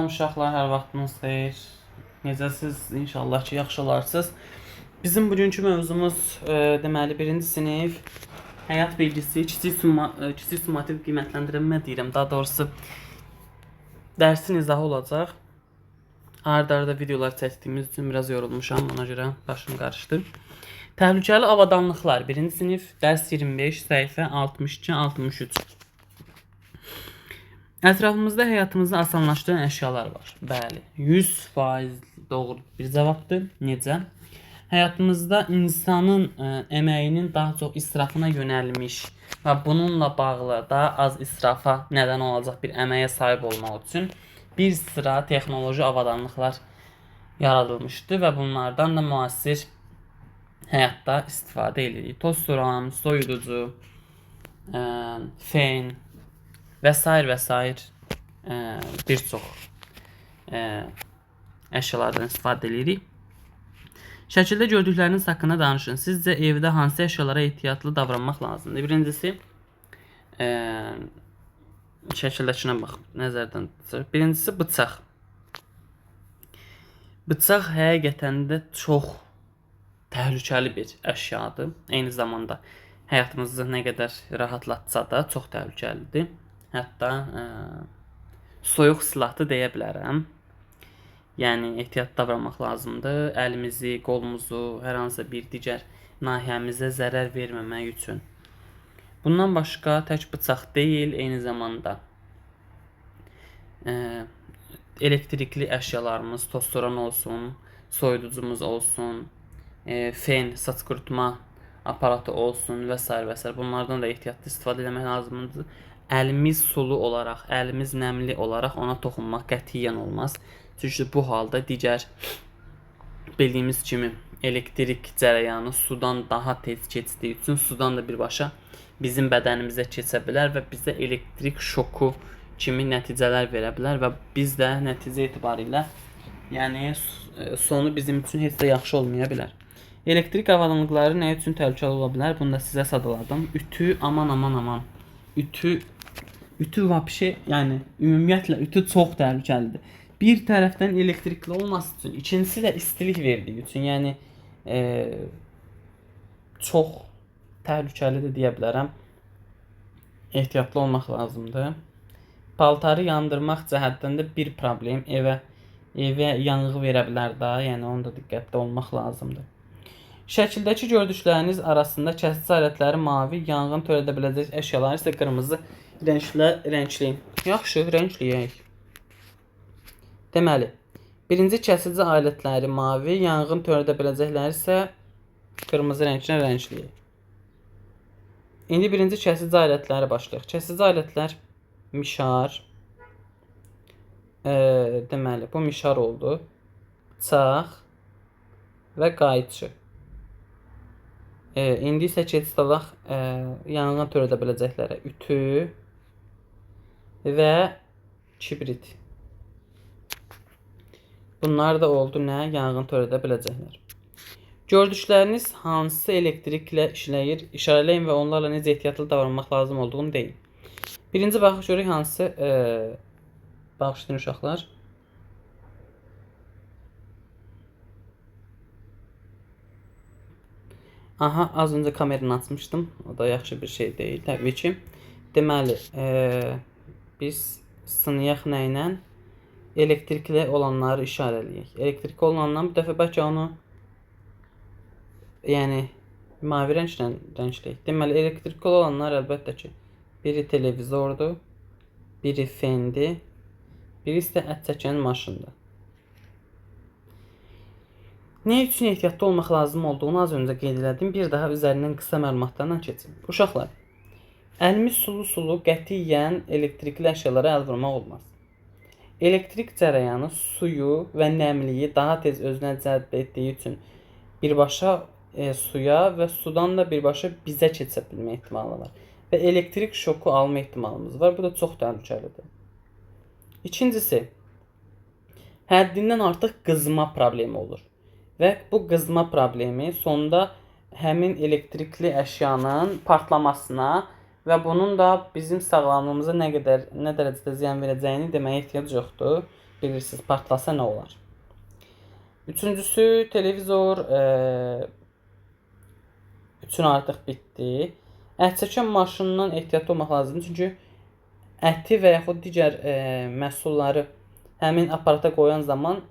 Uşaqlar, hər vaxtınız xeyir. Necəsiz? İnşallah ki, yaxşı olarsınız. Bizim bugünkü mövzumuz deməli 1-ci sinif həyat bilgisi, kiçik summativ qiymətləndirmə deyirəm. Daha doğrusu dərsin izahı olacaq. Arda videolar çəkdiyimiz üçün biraz yorulmuşam, ona görə başım qarışdı. Təhlükəli avadanlıqlar 1-ci sinif dərs 25, səhifə 62-63. Ətrafımızda həyatımızı asanlaşdıran əşyalar var. Bəli, 100% doğru bir cavabdır. Necə? Həyatımızda insanın əməyinin daha çox israfına yönəlmiş və bununla bağlı daha az israfa nədən olacaq bir əməyə sahib olmaq üçün bir sıra texnoloji avadanlıqlar yaradılmışdı və bunlardan da müasir həyatda istifadə edirik. Toz-soran, soyuducu, fen və s. Bir çox əşyalardan istifadə edirik. Şəkildə gördükləriniz haqqında danışın. Sizcə evdə hansı əşyalara ehtiyatlı davranmaq lazımdır? Birincisi, şəkildəkinə bax, nəzərdən tutaq. Birincisi, bıçaq. Bıçaq həqiqətən də çox təhlükəli bir əşyadır. Eyni zamanda həyatımızı nə qədər rahatlatsa da çox təhlükəlidir. Hətta soyuq silahı deyə bilərəm. Yəni ehtiyatlı davranmaq lazımdır. Əlimizi, qolumuzu, hər hansı bir digər nahiyəmizə zərər verməmək üçün. Bundan başqa tək bıçaq deyil, eyni zamanda elektrikli əşyalarımız, toz-soran olsun, soyuducumuz olsun, fen, saç qurutma aparatı olsun və s. Bunlardan da ehtiyatlı istifadə etmək lazımdır. Əlimiz sulu olaraq, əlimiz nəmli olaraq ona toxunmaq qətiyyən olmaz. Çünki bu halda digər bildiyimiz kimi elektrik cərəyanı sudan daha tez keçdiyi üçün sudan da birbaşa bizim bədənimizə keçə bilər və bizə elektrik şoku kimi nəticələr verə bilər və biz də nəticə etibarilə yəni sonu bizim üçün heç də yaxşı olmaya bilər. Elektrik avadanlıqları nə üçün təhlükəli ola bilər? Bunu da sizə sadaladım. Ütü, aman. Ütü vəbşə, yəni ümumiyyətlə ütü çox təhlükəlidir. Bir tərəfdən elektrikli olması üçün, ikincisi də istilik verdiyi üçün, yəni çox təhlükəlidir deyə bilərəm. Ehtiyatlı olmaq lazımdır. Paltarı yandırmaq cəhətdən də bir problem, evə yanğı verə bilər də, yəni onda diqqətli olmaq lazımdır. Şəkildəki gördükləriniz arasında kəsici alətləri mavi, yanğın törədə biləcək əşyaları isə qırmızı rəngləyin. Yaxşı, rəngləyək. Deməli, birinci kəsici alətləri mavi, yanğın törədə biləcəkləri isə qırmızı rənglə rəngləyək. İndi birinci kəsici alətləri başlayaq. Kəsici alətlər mişar. Deməli, bu mişar oldu. Bıçaq və qayçı. İndi isə keçid alaq yanğın törədə biləcəklərə. Ütü və kibrit. Bunlar da oldu nə? Yanğın törədə biləcəklər. Gördükləriniz hansı elektriklə işləyir? İşarələyin və onlarla necə ehtiyatlı davranmaq lazım olduğunu deyin. Birinci baxış görək hansı bağışlayın uşaqlar. Aha, az öncə kameranı açmışdım. O da yaxşı bir şey deyil, təbii ki. Deməli, biz sınayaq nə ilə? Elektrikli olanları işarələyək. Elektrikli olandan bir dəfə bəlkə onu yəni mavi rənglə rəngləyək. Deməli, elektrikli olanlar əlbəttə ki, biri televizordur, biri fendir, biri isə ət çəkən maşındır. Nə üçün ehtiyatlı olmaq lazım olduğunu az öncə qeyd elədim. Bir daha üzərindən qısa məlumatlarla keçin. Uşaqlar, əlimiz sulu qətiyyən elektrikli əşyalara əl vurmaq olmaz. Elektrik cərəyanı suyu və nəmliyi daha tez özünə cəlb etdiyi üçün birbaşa suya və sudan da birbaşa bizə keçə bilmə ehtimalı var. Və elektrik şoku alma ehtimalımız var. Bu da çox təhlükəlidir. İkincisi, həddindən artıq qızma problemi olur. Və bu qızma problemi sonda həmin elektrikli əşyanın partlamasına və bunun da bizim sağlamlığımıza nə dərəcədə ziyan verəcəyini deməyə ehtiyac yoxdur. bilirsiniz, partlasa nə olar? Üçüncüsü, televizor üçün artıq bitdi. Ət çəkən maşından ehtiyatlı olmaq lazımdır. Çünki əti və yaxud digər məhsulları həmin aparata qoyan zaman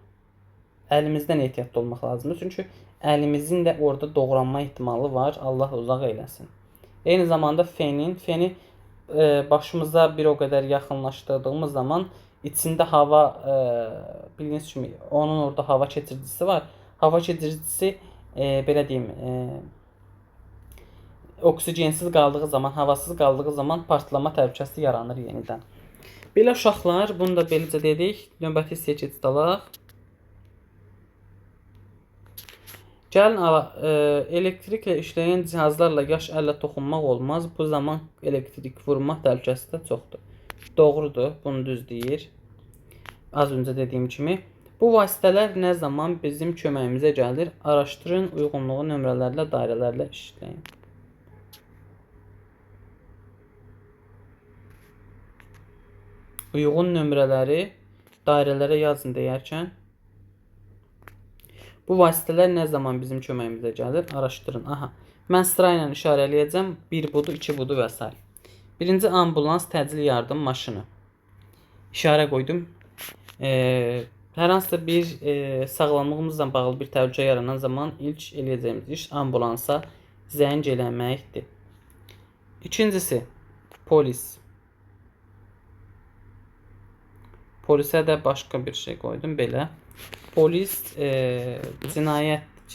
əlimizdən ehtiyatlı olmaq lazımdır. Çünki əlimizin də orada doğranma ehtimalı var. Allah uzaq eləsin. Eyni zamanda feni başımıza bir o qədər yaxınlaşdırdığımız zaman içində hava, bildiyiniz kimi onun orada hava keçiricisi var. Hava keçiricisi belə deyim, oksigensiz qaldığı zaman, havasız qaldığı zaman partlama təhlükəsi yaranır yenidən. Belə uşaqlar, bunu da beləcə dedik. Növbəti hissəyə keçid alaq. Gəlin, elektriklə işləyən cihazlarla yaş əllə toxunmaq olmaz. Bu zaman elektrik vurma təhlükəsi də çoxdur. Doğrudur, bunu düz deyir. Az öncə dediyim kimi. Bu vasitələr nə zaman bizim köməyimizə gəlir? Araşdırın, uyğunluğu nömrələrlə, dairələrlə işləyin. Uyğun nömrələri dairələrə yazın deyərkən, bu vasitələr nə zaman bizim köməyimizə gəlir? Araşdırın. Aha, mən sırayla işarələyəcəm. 1 budur, 2 budur və s. Birinci, ambulans, təcili yardım maşını. İşarə qoydum. Hər hansısa bir sağlamlığımızla bağlı bir təhlükə yaranan zaman ilk eləyəcəyimiz iş ambulansa zəng eləməkdir. İkincisi, polis. Polisə də başqa bir şey qoydum belə. Polis cinayət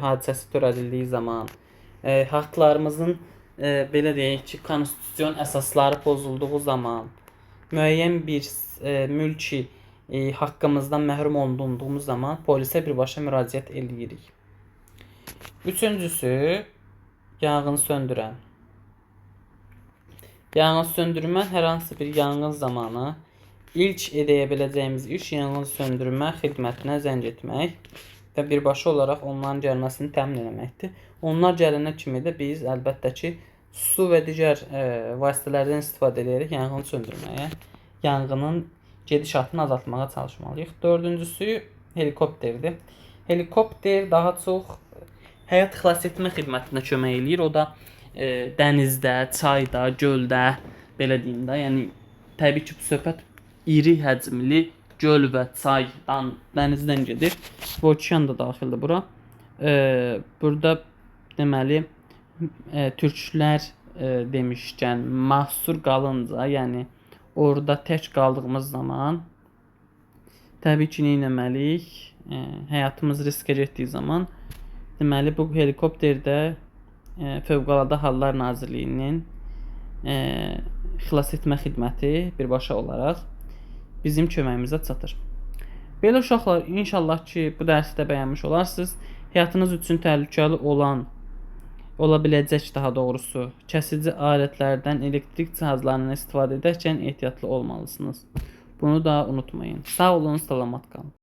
hadisəsi törədildiyi zaman, haqlarımızın belə deyək ki, konstitusiyon əsasları pozulduğu zaman, müəyyən bir mülki haqqımızdan məhrum olunduğumuz zaman polisə birbaşa müraciət edirik. Üçüncüsü, yanğın söndürən. Yanğın söndürmə hər hansı bir yanğın zamanı İlk edə biləcəyimiz iş yanğın söndürmə xidmətinə zəng etmək və birbaşa olaraq onların gəlməsini təmin etməkdir. Onlar gələnə kimi də biz əlbəttə ki, su və digər vasitələrdən istifadə edərək yanğını söndürməyə, yanğının gedişatını azaltmağa çalışmalıyıq. Dördüncüsü, helikopterdir. Helikopter daha çox həyat xilas etmə xidmətinə kömək eləyir. O da dənizdə, çayda, göldə, belə deyim də, yəni təbii ki, bu söhbət iri həcmli göl və çaydan, dənizdən gedir. Bu okean da daxildir bura. Burada deməli türklər demişkən mahsur qalınca, yəni orada tək qaldığımız zaman təbii ki, nə etməliyik? Həyatımız riskə getdiyi zaman deməli bu helikopterdə Fövqəladə Hallar Nazirliyinin xilas etmə xidməti birbaşa olaraq bizim köməyimizə çatır. Belə uşaqlar, inşallah ki, bu dərsi də bəyənmiş olarsınız. Həyatınız üçün təhlükəli ola biləcək daha doğrusu, kəsici alətlərdən, elektrik cihazlarından istifadə edərkən ehtiyatlı olmalısınız. Bunu da unutmayın. Sağ olun, salamat qalın.